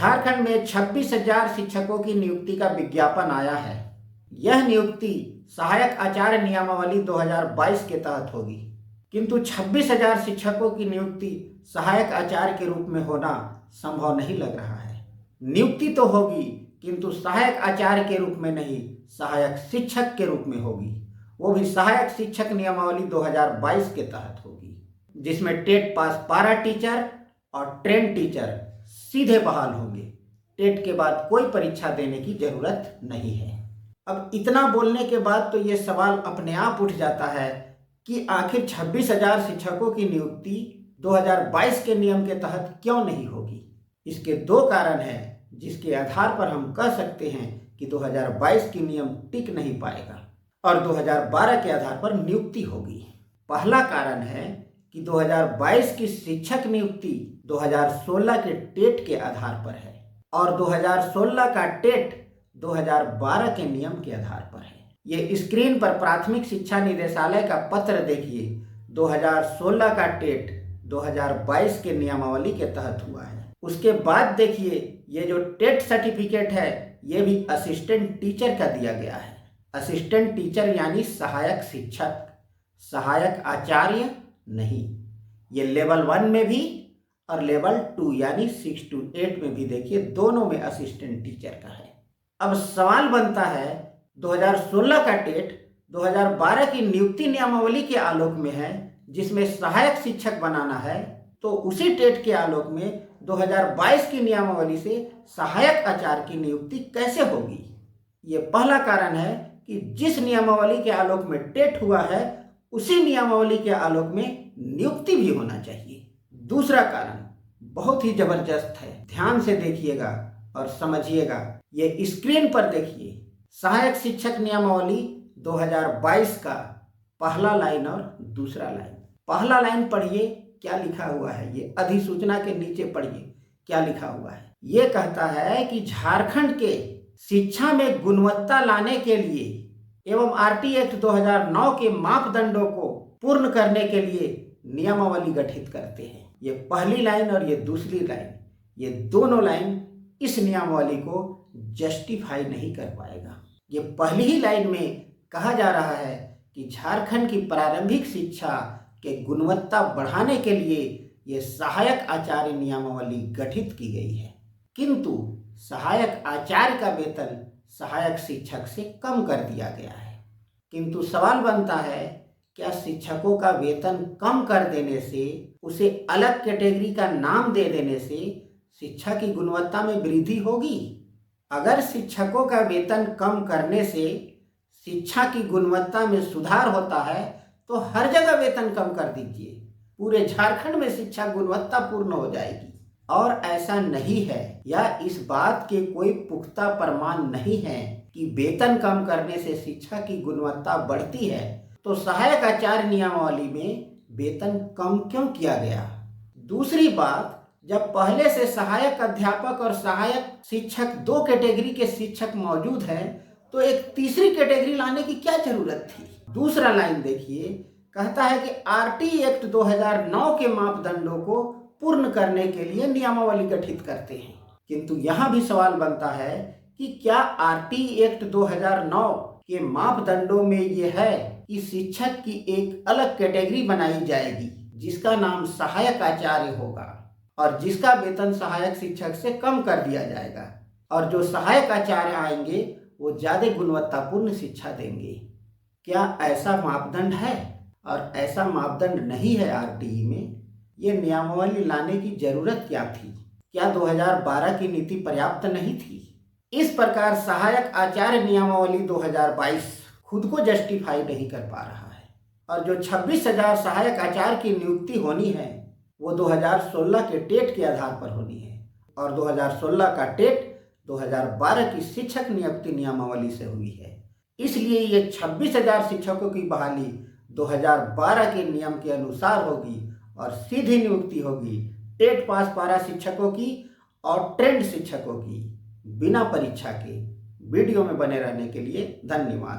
झारखंड में 26,000 शिक्षकों की नियुक्ति का विज्ञापन आया है। यह नियुक्ति सहायक आचार्य नियमावली 2022 के तहत होगी, किंतु 26,000 शिक्षकों की नियुक्ति सहायक आचार्य के रूप में होना संभव नहीं लग रहा है। नियुक्ति तो होगी, किंतु सहायक आचार्य के रूप में नहीं, सहायक शिक्षक के रूप में होगी। वो भी सहायक शिक्षक नियमावली 2022 के तहत होगी, जिसमें टेट पास पारा टीचर और ट्रेन टीचर सीधे बहाल होंगे। टेट के बाद कोई परीक्षा देने की जरूरत नहीं है। अब इतना बोलने के बाद तो ये सवाल अपने आप उठ जाता है कि आखिर 26,000 शिक्षकों की नियुक्ति 2022 के नियम के तहत क्यों नहीं होगी। इसके दो कारण हैं जिसके आधार पर हम कह सकते हैं कि 2022 की नियम टिक नहीं पाएगा और 2012 के आधार पर नियुक्ति होगी। पहला कारण है कि 2022 की शिक्षक नियुक्ति 2016 के टेट के आधार पर है और 2016 का टेट 2012 के नियम के आधार पर है। ये स्क्रीन पर प्राथमिक शिक्षा निदेशालय का पत्र देखिए। 2016 का टेट 2022 के नियमावली के तहत हुआ है। उसके बाद देखिए, ये जो टेट सर्टिफिकेट है ये भी असिस्टेंट टीचर का दिया गया है। असिस्टेंट टीचर यानी सहायक शिक्षक, सहायक आचार्य नहीं। ये लेवल 1 में भी और लेवल 2 यानी 6 to 8 में भी देखिए, दोनों में असिस्टेंट टीचर का है। अब सवाल बनता है, 2016 का टेट 2012 की नियुक्ति नियमावली के आलोक में है, जिसमें सहायक शिक्षक बनाना है, तो उसी टेट के आलोक में 2022 की नियमावली से सहायक आचार्य की नियुक्ति कैसे होगी। ये पहला कारण है कि जिस नियमावली के आलोक में टेट हुआ है उसी नियमावली के आलोक में नियुक्ति भी होना चाहिए। दूसरा कारण बहुत ही जबरदस्त है, ध्यान से देखिएगा और समझिएगा। ये स्क्रीन पर देखिए, सहायक शिक्षक नियमावली 2022 का पहला लाइन और दूसरा लाइन। पहला लाइन पढ़िए क्या लिखा हुआ है, ये अधिसूचना के नीचे पढ़िए क्या लिखा हुआ है। ये कहता है कि झारखंड के शिक्षा में गुणवत्ता लाने के लिए एवं आरटी एक्ट 2009 के मापदंडों को पूर्ण करने के लिए नियमावली गठित करते हैं। ये पहली लाइन और ये दूसरी लाइन, ये दोनों लाइन इस नियमावली को जस्टिफाई नहीं कर पाएगा। ये पहली ही लाइन में कहा जा रहा है कि झारखंड की प्रारंभिक शिक्षा के गुणवत्ता बढ़ाने के लिए ये सहायक आचार्य नियमावली गठित की गई है, किंतु सहायक आचार्य का वेतन सहायक शिक्षक से कम कर दिया गया है। किंतु सवाल बनता है, क्या शिक्षकों का वेतन कम कर देने से, उसे अलग कैटेगरी का नाम दे देने से शिक्षा की गुणवत्ता में वृद्धि होगी? अगर शिक्षकों का वेतन कम करने से शिक्षा की गुणवत्ता में सुधार होता है तो हर जगह वेतन कम कर दीजिए, पूरे झारखंड में शिक्षा गुणवत्तापूर्ण हो जाएगी। और ऐसा नहीं है, या इस बात के कोई पुख्ता प्रमाण नहीं है कि वेतन कम करने से शिक्षा की गुणवत्ता बढ़ती है, तो सहायक आचार्य नियमावली में वेतन कम क्यों किया गया? दूसरी बात, जब पहले से सहायक अध्यापक और सहायक शिक्षक दो कैटेगरी के शिक्षक मौजूद हैं, तो एक तीसरी कैटेगरी लाने की क्या जरूरत थी? दूसरा लाइन देखिए, कहता है कि आरटी एक्ट 2009 के मापदंडों को पूर्ण करने के लिए नियमावली गठित करते हैं। किंतु यहाँ भी सवाल बनता है कि क्या आरटी एक्ट 2009 के मापदंडों में यह है कि शिक्षक की एक अलग कैटेगरी बनाई जाएगी जिसका नाम सहायक आचार्य होगा और जिसका वेतन सहायक शिक्षक से कम कर दिया जाएगा, और जो सहायक आचार्य आएंगे वो ज्यादा गुणवत्तापूर्ण शिक्षा देंगे? क्या ऐसा मापदंड है? और ऐसा मापदंड नहीं है आरटीई में। ये नियमावली लाने की जरूरत क्या थी? क्या 2012 की नीति पर्याप्त नहीं थी? इस प्रकार सहायक आचार्य नियमावली 2022 खुद को जस्टिफाई नहीं कर पा रहा है, और जो 26,000 सहायक आचार्य की नियुक्ति होनी है वो 2016 के टेट के आधार पर होनी है, और 2016 का टेट 2012 की शिक्षक नियुक्ति नियमावली से हुई है। इसलिए ये 26,000 शिक्षकों की बहाली 2012 के नियम के अनुसार होगी और सीधी नियुक्ति होगी टेट पास पारा शिक्षकों की और ट्रेंड शिक्षकों की, बिना परीक्षा के। वीडियो में बने रहने के लिए धन्यवाद।